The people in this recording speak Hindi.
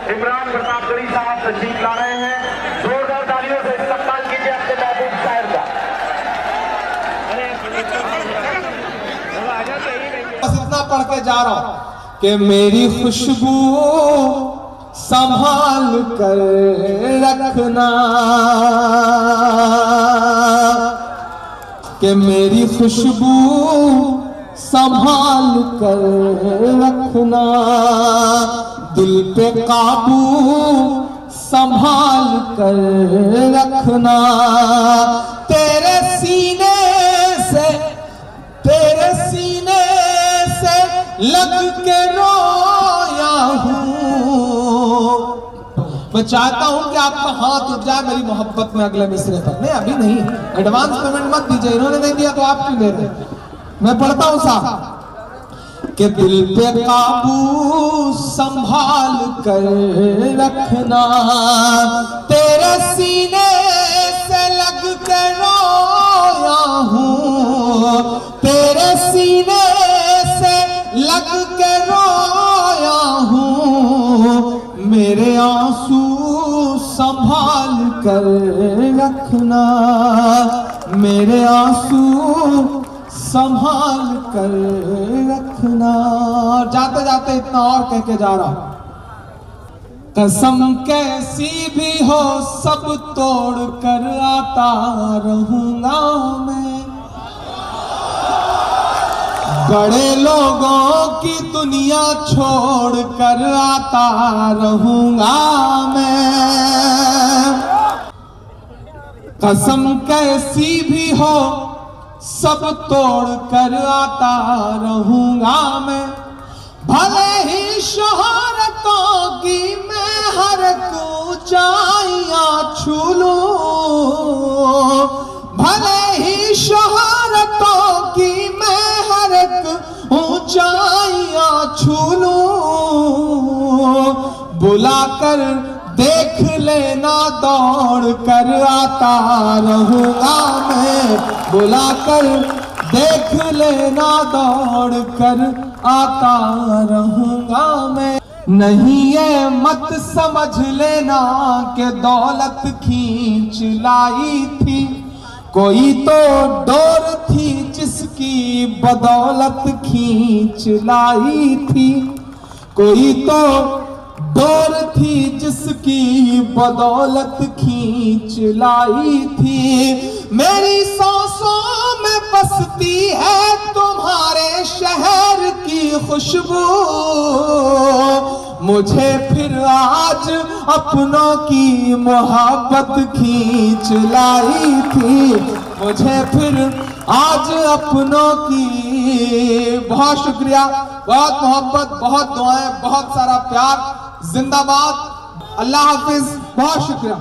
इमरान प्रतापगढ़ी साहब तशरीफ ला रहे हैं। जोरदार तालियों से इस्तकबाल कीजिए अपने महबूब शायर का। बस इतना पढ़ के जा रहा हूं कि मेरी खुशबू संभाल कर रखना, कि मेरी खुशबू संभाल कर रखना, दिल पे काबू संभाल कर रखना, तेरे सीने से लग के रोया हूँ। मैं चाहता हूं कि आपका हाथ उठ जाए मेरी मोहब्बत में अगले मिसरे पर। नहीं अभी नहीं, एडवांस पेमेंट मत दीजिए, इन्होंने नहीं दिया तो आप क्यों दे रहे। मैं पढ़ता हूं साहब कि दिल पे काबू संभाल कर रखना, तेरे सीने से लग के रोया हूँ, तेरे सीने से लग के रोया हूँ, मेरे आंसू संभाल कर रखना, मेरे आंसू संभाल कर रखना। जाते जाते इतना और कह के जा रहा हूं, कसम कैसी भी हो सब तोड़ कर आता रहूंगा मैं, बड़े लोगों की दुनिया छोड़ कर आता रहूंगा मैं, कसम कैसी भी हो सब तोड़ कर आता रहूंगा मैं, भले ही शोहरतों की मैं हर ऊंचाइयां छू लूं, भले ही शोहरतों की मैं हर ऊंचाइयां छू लूं, बुलाकर देख लेना दौड़ कर आता रहूंगा मैं, बुलाकर देख लेना दौड़ कर आता रहूंगा मैं। नहीं ये मत समझ लेना कि दौलत खींच लाई थी, कोई तो डोर थी जिसकी बदौलत खींच लाई थी, कोई तो डोर थी जिसकी बदौलत खींच लाई थी, मेरी सांसों में बसती है तुम्हारे शहर की खुशबू, मुझे फिर आज अपनों की मोहब्बत खींच लाई थी, मुझे फिर आज अपनों की। बहुत शुक्रिया, बहुत मोहब्बत, बहुत दुआएं, बहुत सारा प्यार। जिंदाबाद, अल्लाह हाफिज, बहुत शुक्रिया।